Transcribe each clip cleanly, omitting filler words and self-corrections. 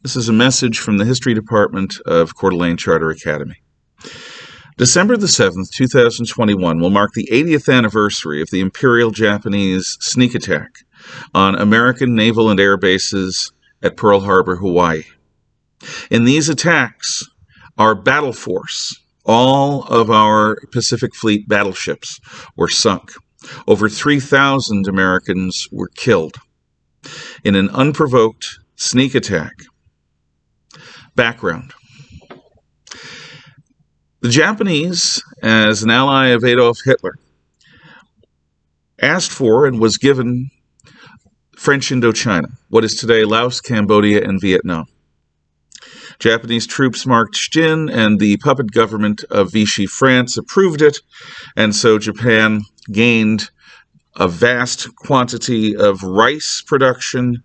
This is a message from the History Department of Coeur d'Alene Charter Academy. December the 7th, 2021 will mark the 80th anniversary of the Imperial Japanese Sneak Attack on American Naval and Air Bases at Pearl Harbor, Hawaii. In these attacks, our battle force, all of our Pacific Fleet battleships, were sunk. Over 3,000 Americans were killed in an unprovoked sneak attack. Background. The Japanese, as an ally of Adolf Hitler, asked for and was given French Indochina, what is today Laos, Cambodia, and Vietnam. Japanese troops marched in, and the puppet government of Vichy France approved it, and so Japan gained a vast quantity of rice production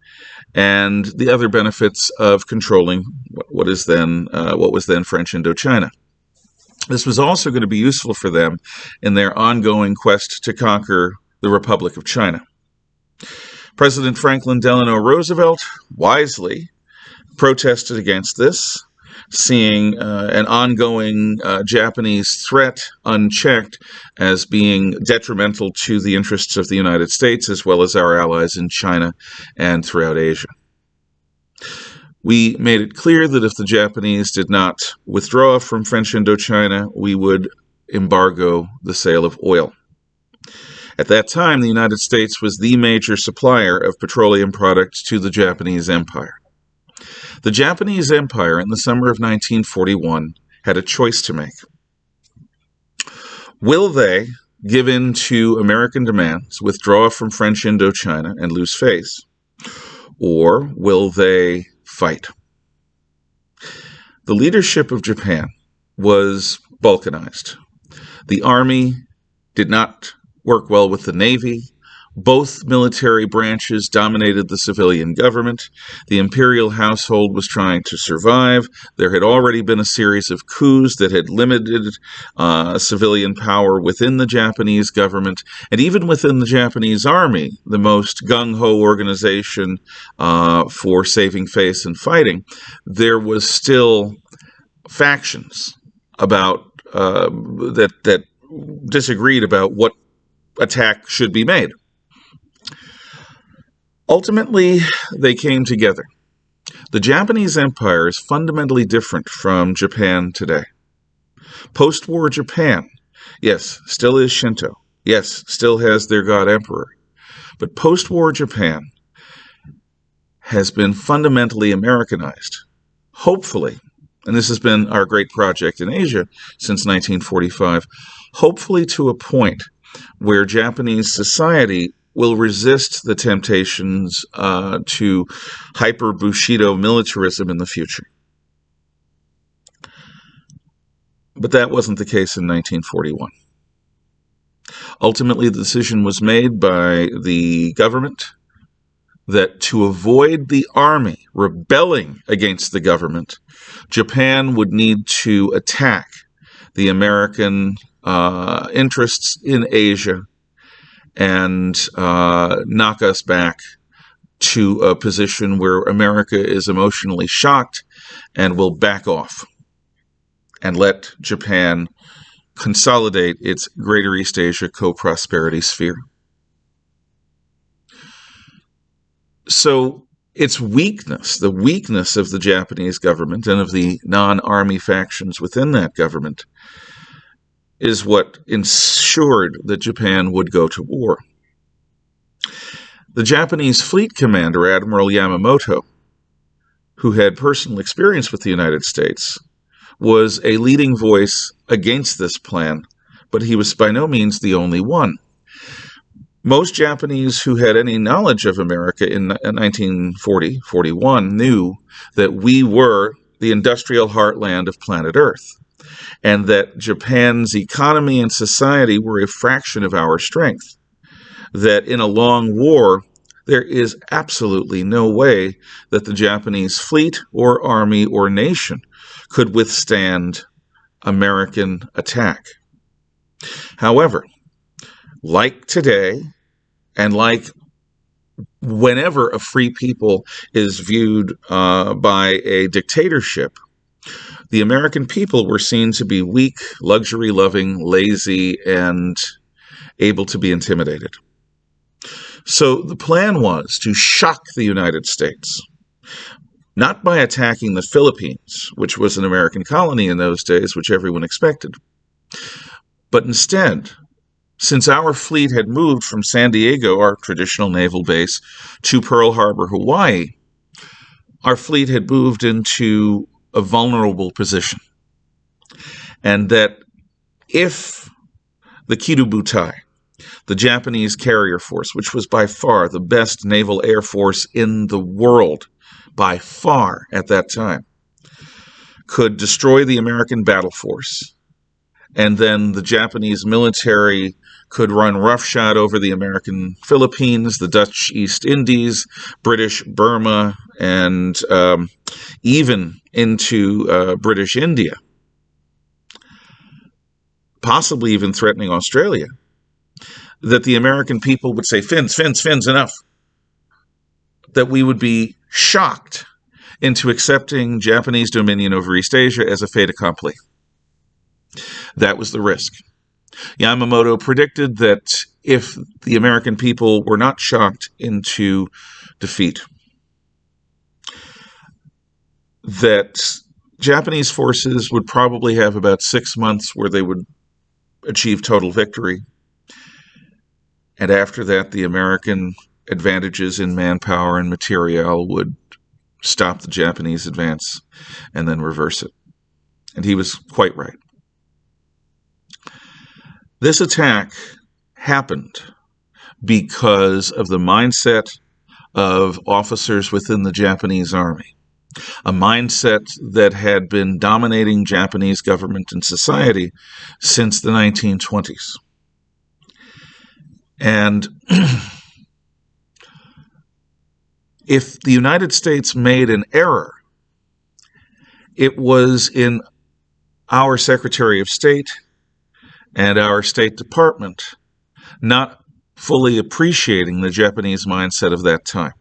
and the other benefits of controlling what was then French Indochina. This was also going to be useful for them in their ongoing quest to conquer the Republic of China. President Franklin Delano Roosevelt wisely protested against this, seeing an ongoing Japanese threat unchecked as being detrimental to the interests of the United States as well as our allies in China and throughout Asia. We made it clear that if the Japanese did not withdraw from French Indochina, we would embargo the sale of oil. At that time, the United States was the major supplier of petroleum products to the Japanese Empire. The Japanese Empire in the summer of 1941 had a choice to make. Will they give in to American demands, withdraw from French Indochina, and lose face? Or will they fight? The leadership of Japan was balkanized. The army did not work well with the Navy. Both military branches dominated the civilian government. The imperial household was trying to survive. There had already been a series of coups that had limited civilian power within the Japanese government. And even within the Japanese army, the most gung-ho organization for saving face and fighting, there was still factions about that disagreed about what attack should be made. Ultimately, they came together. The Japanese Empire is fundamentally different from Japan today. Post-war Japan, yes, still is Shinto. Yes, still has their god emperor. But post-war Japan has been fundamentally Americanized. Hopefully, and this has been our great project in Asia since 1945, hopefully to a point where Japanese society will resist the temptations to hyper-Bushido militarism in the future. But that wasn't the case in 1941. Ultimately, the decision was made by the government that to avoid the army rebelling against the government, Japan would need to attack the American interests in Asia and knock us back to a position where America is emotionally shocked and will back off and let Japan consolidate its Greater East Asia co-prosperity sphere. So its weakness, the weakness of the Japanese government and of the non-army factions within that government, is what ensured that Japan would go to war. The Japanese fleet commander, Admiral Yamamoto, who had personal experience with the United States, was a leading voice against this plan, but he was by no means the only one. Most Japanese who had any knowledge of America in 1940-41 knew that we were the industrial heartland of planet Earth, and that Japan's economy and society were a fraction of our strength. That in a long war, there is absolutely no way that the Japanese fleet or army or nation could withstand American attack. However, like today, and like whenever a free people is viewed by a dictatorship, the American people were seen to be weak, luxury-loving, lazy, and able to be intimidated. So the plan was to shock the United States, not by attacking the Philippines, which was an American colony in those days, which everyone expected, but instead, since our fleet had moved from San Diego, our traditional naval base, to Pearl Harbor, Hawaii, our fleet had moved into a vulnerable position. And that if the Kirubutai, the Japanese carrier force, which was by far the best naval air force in the world, by far at that time, could destroy the American battle force, and then the Japanese military could run roughshod over the American Philippines, the Dutch East Indies, British Burma, and even into British India, possibly even threatening Australia, that the American people would say, Finns, Finns, Finns, enough. That we would be shocked into accepting Japanese dominion over East Asia as a fait accompli. That was the risk. Yamamoto predicted that if the American people were not shocked into defeat, that Japanese forces would probably have about 6 months where they would achieve total victory. And after that, the American advantages in manpower and materiel would stop the Japanese advance and then reverse it. And he was quite right. This attack happened because of the mindset of officers within the Japanese army, a mindset that had been dominating Japanese government and society since the 1920s. And if the United States made an error, it was in our Secretary of State and our State Department not fully appreciating the Japanese mindset of that time.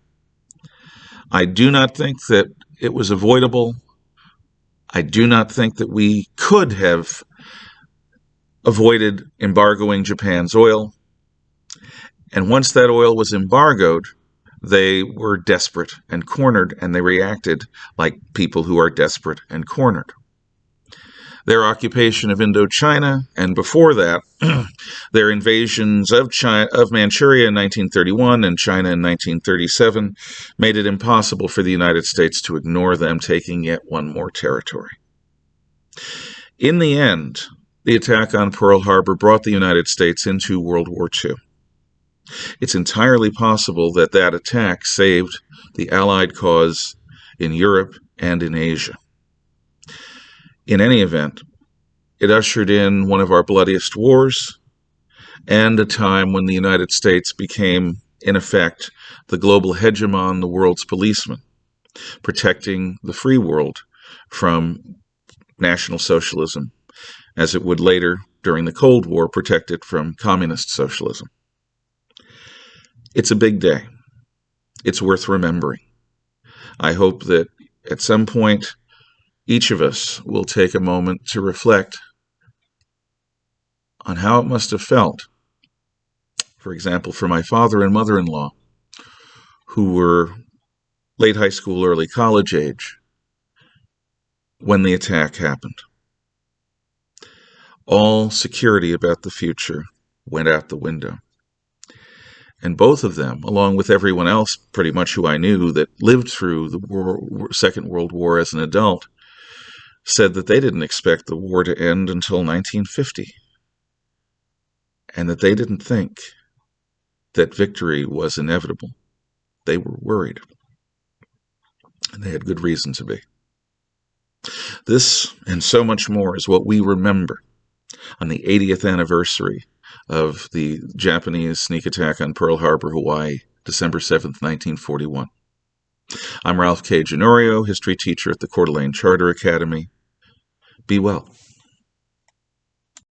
I do not think that it was avoidable. I do not think that we could have avoided embargoing Japan's oil. And once that oil was embargoed, they were desperate and cornered, and they reacted like people who are desperate and cornered. Their occupation of Indochina, and before that, their invasions of Manchuria in 1931 and China in 1937, made it impossible for the United States to ignore them taking yet one more territory. In the end, the attack on Pearl Harbor brought the United States into World War II. It's entirely possible that that attack saved the Allied cause in Europe and in Asia. In any event, it ushered in one of our bloodiest wars and a time when the United States became, in effect, the global hegemon, the world's policeman, protecting the free world from National Socialism, as it would later, during the Cold War, protect it from Communist Socialism. It's a big day. It's worth remembering. I hope that at some point, each of us will take a moment to reflect on how it must have felt. For example, for my father and mother-in-law, who were late high school, early college age, when the attack happened. All security about the future went out the window. And both of them, along with everyone else pretty much who I knew that lived through the Second World War as an adult, said that they didn't expect the war to end until 1950, and that they didn't think that victory was inevitable. They were worried, and they had good reason to be. This and so much more is what we remember on the 80th anniversary of the Japanese sneak attack on Pearl Harbor, Hawaii, December 7th, 1941. I'm Ralph K. Genorio, history teacher at the Coeur d'Alene Charter Academy. Be well.